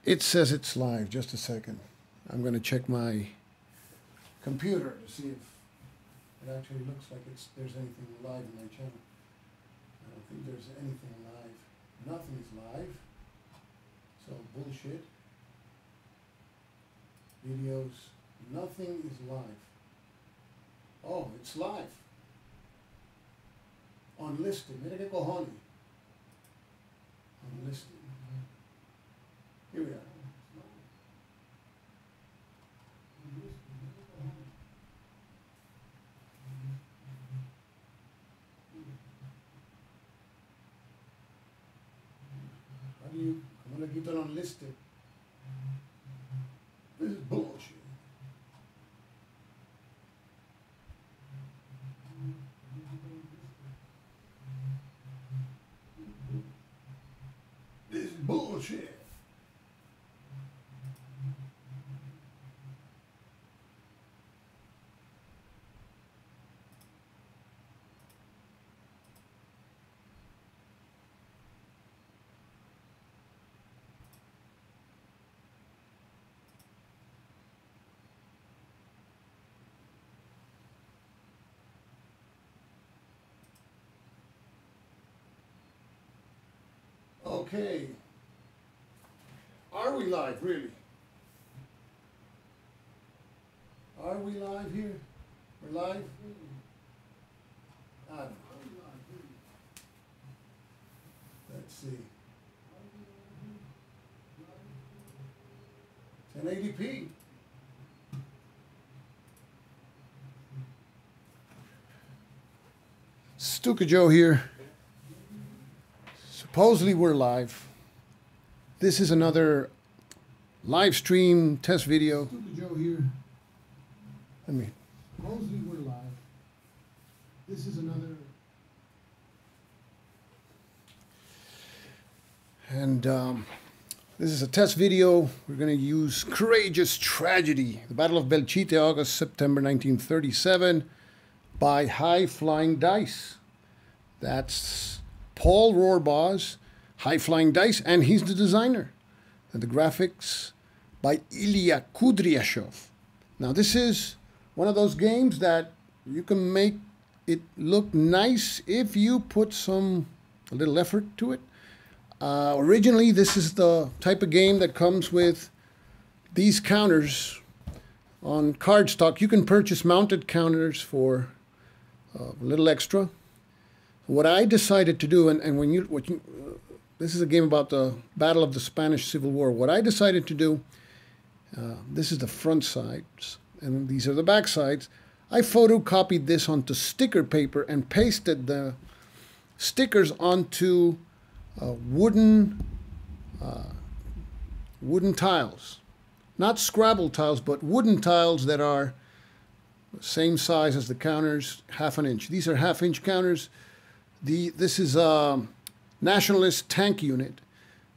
It says it's live. Just a second. I'm going to check my computer to see if it actually looks like there's anything live in my channel. I don't think there's anything live. Nothing is live. So bullshit. Videos. Nothing is live. Oh, it's live. Unlisted. Mira que cojones. Unlisted. Here we are. How do you, ¿cómo le quito el unlisted? This is bullshit. This is bullshit. Okay. Are we live, really? Are we live here? We're live? I don't know. Let's see. 1080p. Stuka Joe here. Supposedly we're live. This is another live stream test video. Stuka Joe here. Supposedly we're live. This is another. And this is a test video. We're going to use Courageous Tragedy, the Battle of Belchite, August, September 1937, by High Flying Dice. That's Paul Rohrbaugh's High Flying Dice, and he's the designer. And the graphics by Ilya Kudryashov. Now this is one of those games that you can make it look nice if you put a little effort to it. Originally, this is the type of game that comes with these counters on cardstock. You can purchase mounted counters for a little extra. What I decided to do, this is a game about the Battle of the Spanish Civil War. What I decided to do, this is the front sides, and these are the back sides. I photocopied this onto sticker paper and pasted the stickers onto wooden tiles. Not Scrabble tiles, but wooden tiles that are the same size as the counters, 1/2 inch. These are 1/2 inch counters. This is a Nationalist tank unit,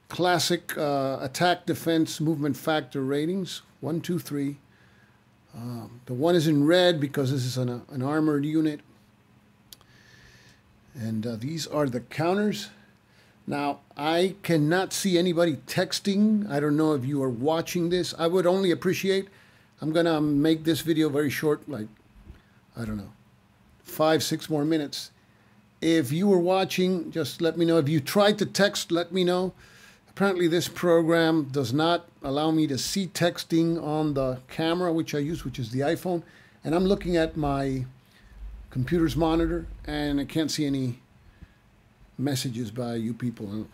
classic attack, defense, movement factor ratings, 1, 2, 3. The one is in red because this is an armored unit. And these are the counters. Now, I cannot see anybody texting. I don't know if you are watching this. I would only appreciate, I'm going to make this video very short, like, I don't know, 5, 6 more minutes. If you were watching, just let me know. If you tried to text, let me know. Apparently this program does not allow me to see texting on the camera, which I use, which is the iPhone. And I'm looking at my computer's monitor, and I can't see any messages by you people.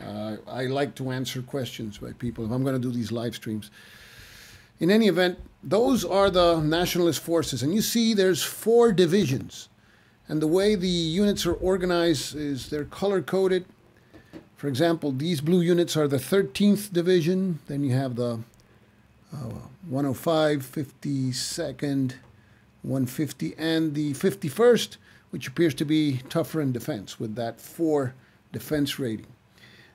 I like to answer questions by people if I'm going to do these live streams. In any event, those are the Nationalist forces. And you see there's 4 divisions. And the way the units are organized is they're color-coded. For example, these blue units are the 13th Division. Then you have the 105, 52nd, 150, and the 51st, which appears to be tougher in defense with that 4 defense rating.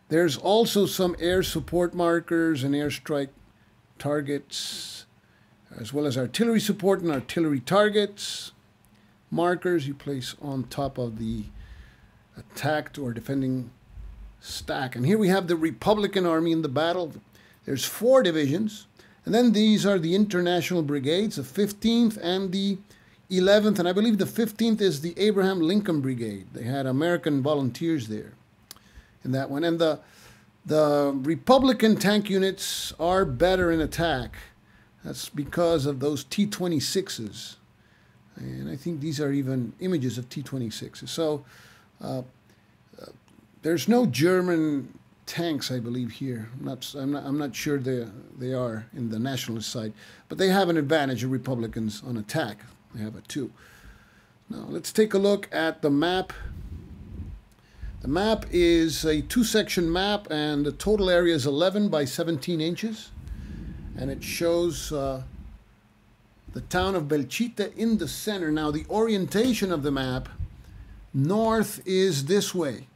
There's also some air support markers and airstrike targets, as well as artillery support and artillery targets. Markers you place on top of the attacked or defending stack. And here we have the Republican Army in the battle. There's 4 divisions. And then these are the international brigades, the 15th and the 11th. And I believe the 15th is the Abraham Lincoln Brigade. They had American volunteers there in that one. And the Republican tank units are better in attack. That's because of those T-26s. And I think these are even images of T-26s. So there's no German tanks, I believe, here. I'm not sure they are in the nationalist side, but they have an advantage of Republicans on attack. They have it too. Now let's take a look at the map. The map is a 2-section map, and the total area is 11 by 17 inches, and it shows the town of Belchite in the center. Now the orientation of the map, north is this way.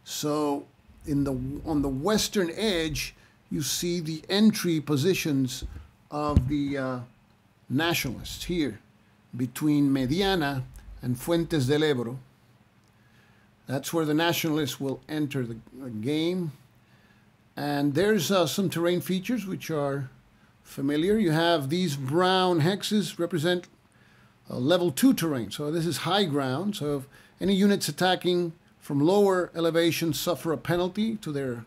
So on the western edge, you see the entry positions of the nationalists here between Mediana and Fuentes del Ebro. That's where the nationalists will enter the game. And there's some terrain features which are familiar. You have these brown hexes represent level 2 terrain. So this is high ground. So if any units attacking from lower elevations suffer a penalty to their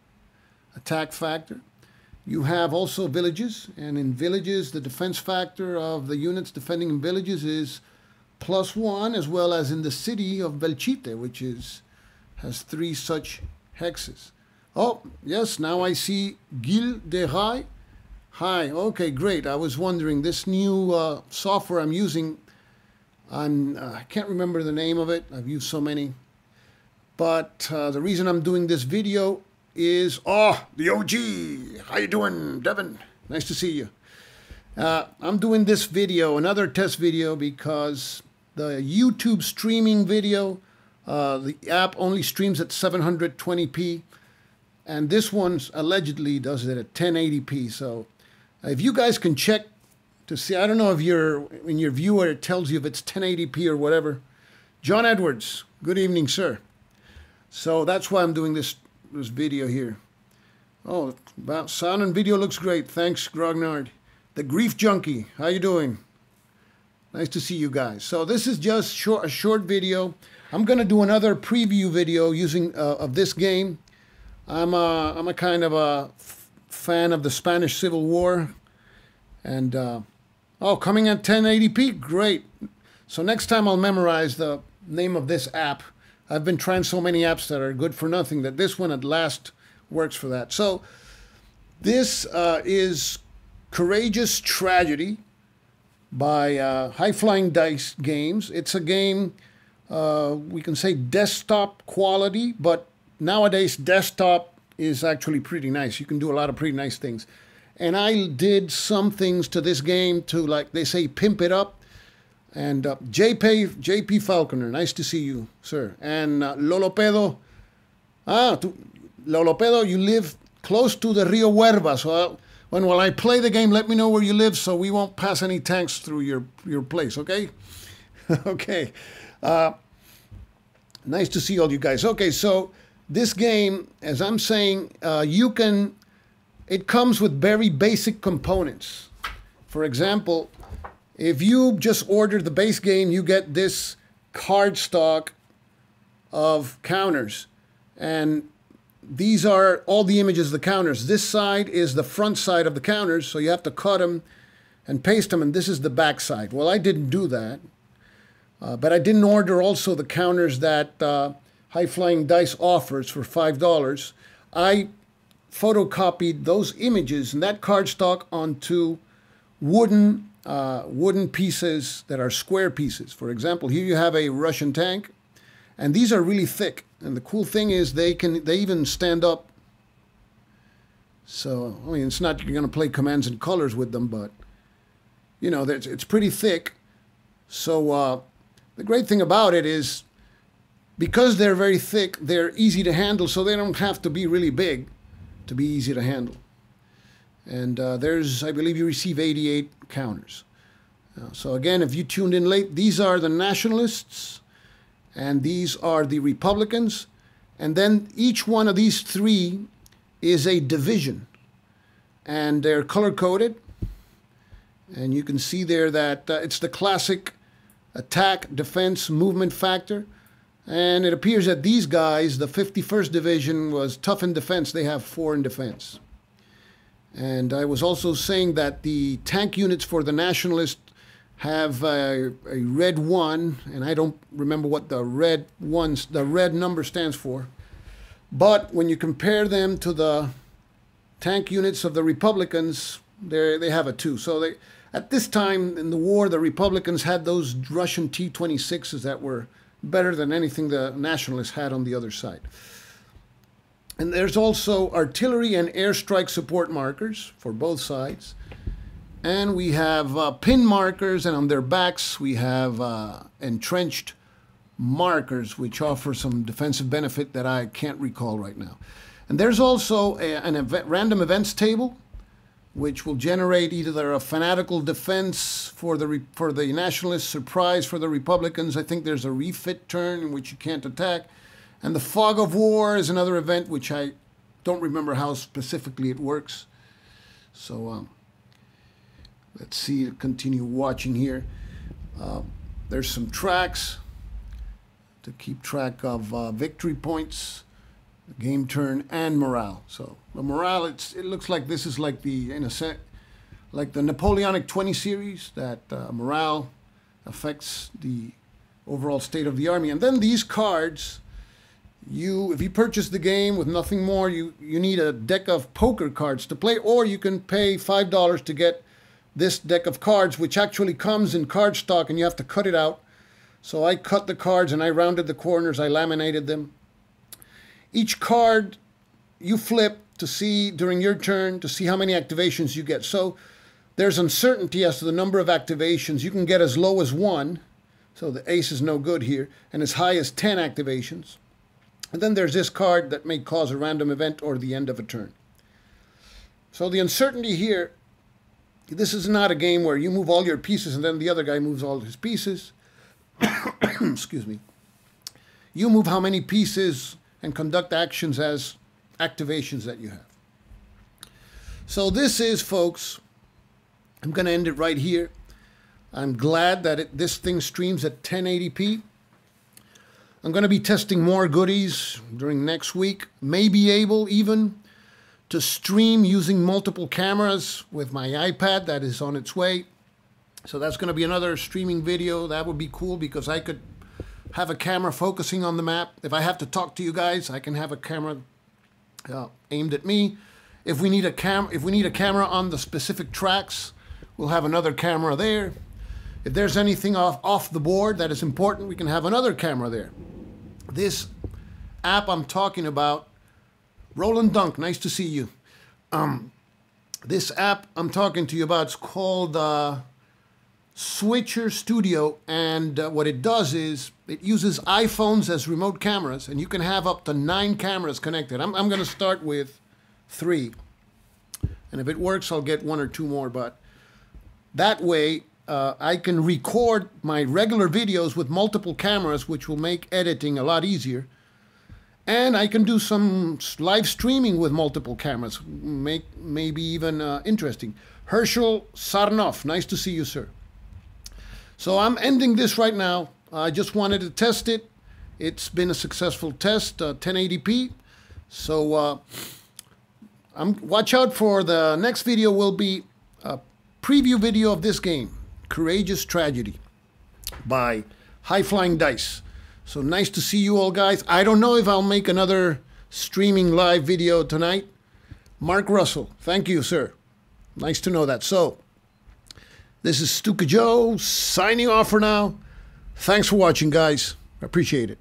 attack factor. You have also villages, and in villages the defense factor of the units defending in villages is +1, as well as in the city of Belchite, which has 3 such hexes. Oh, yes, now I see Gil de Rai. Hi, okay, great. I was wondering, this new software I'm using, I can't remember the name of it. I've used so many. But the reason I'm doing this video is, the OG. How you doing, Devin? Nice to see you. I'm doing this video, another test video, because the YouTube streaming video, the app only streams at 720p, and this one allegedly does it at 1080p. So if you guys can check to see, I don't know if in your viewer it tells you if it's 1080p or whatever. John Edwards, good evening, sir. So that's why I'm doing this video here. Oh, sound and video looks great. Thanks, Grognard. The Grief Junkie, how you doing? Nice to see you guys. So this is just a short video. I'm going to do another preview video using of this game. I'm a kind of a fan of the Spanish Civil War. And, coming at 1080p, great. So next time I'll memorize the name of this app. I've been trying so many apps that are good for nothing that this one at last works for that. So this is Courageous Tragedy by High Flying Dice Games. It's a game, we can say desktop quality, but nowadays desktop is actually pretty nice. You can do a lot of pretty nice things. And I did some things to this game to, like they say, pimp it up. And JP Falconer, nice to see you, sir. And Lolopedo, Lolopedo, you live close to the Rio Huerva. So when I play the game, let me know where you live so we won't pass any tanks through your place, okay? Okay. Nice to see all you guys. Okay, so this game, as I'm saying, it comes with very basic components. For example, if you just order the base game, you get this card stock of counters. And these are all the images of the counters. This side is the front side of the counters, so you have to cut them and paste them, and this is the back side. Well, I didn't do that, but I didn't order also the counters that High Flying Dice offers for $5. I photocopied those images and that card stock onto wooden pieces that are square pieces. For example, here you have a Russian tank, and these are really thick. And the cool thing is they even stand up. So, I mean, it's not you're going to play commands and colors with them, but, you know, it's pretty thick. So the great thing about it is because they're very thick, they're easy to handle, so they don't have to be really big to be easy to handle. And I believe you receive 88 counters. So again, if you tuned in late, these are the nationalists, and these are the Republicans. And then each one of these three is a division. and they're color-coded. And you can see there that it's the classic attack, defense, movement factor. And it appears that these guys, the 51st Division, was tough in defense. They have 4 in defense. And I was also saying that the tank units for the Nationalists have a red 1, and I don't remember what the red number stands for. But when you compare them to the tank units of the Republicans, they have a 2. So at this time in the war, the Republicans had those Russian T-26s that were better than anything the Nationalists had on the other side. And there's also artillery and airstrike support markers for both sides. And we have pin markers, and on their backs we have entrenched markers, which offer some defensive benefit that I can't recall right now. And there's also random events table, which will generate either a fanatical defense for the Nationalists, surprise for the Republicans. I think there's a refit turn in which you can't attack. And the fog of war is another event, which I don't remember how specifically it works. So let's see, continue watching here. There's some tracks to keep track of victory points, game turn, and morale. So the morale, it looks like this is like like the Napoleonic 20 series, that morale affects the overall state of the army. And then these cards, if you purchase the game with nothing more, you need a deck of poker cards to play, or you can pay $5 to get this deck of cards, which actually comes in card stock, and you have to cut it out. So I cut the cards and I rounded the corners, I laminated them. Each card you flip to see during your turn to see how many activations you get. So there's uncertainty as to the number of activations. You can get as low as 1, so the ace is no good here, and as high as 10 activations. And then there's this card that may cause a random event or the end of a turn. So the uncertainty here, this is not a game where you move all your pieces and then the other guy moves all his pieces. Excuse me. You move how many pieces and conduct actions as activations that you have. So this is, folks, I'm going to end it right here. I'm glad that this thing streams at 1080p. I'm going to be testing more goodies during next week. May be able even to stream using multiple cameras with my iPad that is on its way. So that's going to be another streaming video. That would be cool because I could have a camera focusing on the map. If I have to talk to you guys, I can have a camera aimed at me. If we need a camera on the specific tracks, we'll have another camera there. If there's anything off the board that is important, we can have another camera there. This app I'm talking about, Roland Dunk, nice to see you. This app I'm talking to you about is called Switcher Studio, and what it does is it uses iPhones as remote cameras, and you can have up to 9 cameras connected. I'm going to start with 3, and if it works, I'll get 1 or 2 more, but that way I can record my regular videos with multiple cameras, which will make editing a lot easier. And I can do some live streaming with multiple cameras, maybe even interesting. Herschel Sarnoff, nice to see you, sir. So I'm ending this right now. I just wanted to test it. It's been a successful test, 1080p. So watch out for the next video. Will be a preview video of this game, Courageous Tragedy by High Flying Dice. So nice to see you all, guys. I don't know if I'll make another streaming live video tonight. Mark Russell, thank you, sir. Nice to know that. So this is Stuka Joe signing off for now. Thanks for watching, guys. I appreciate it.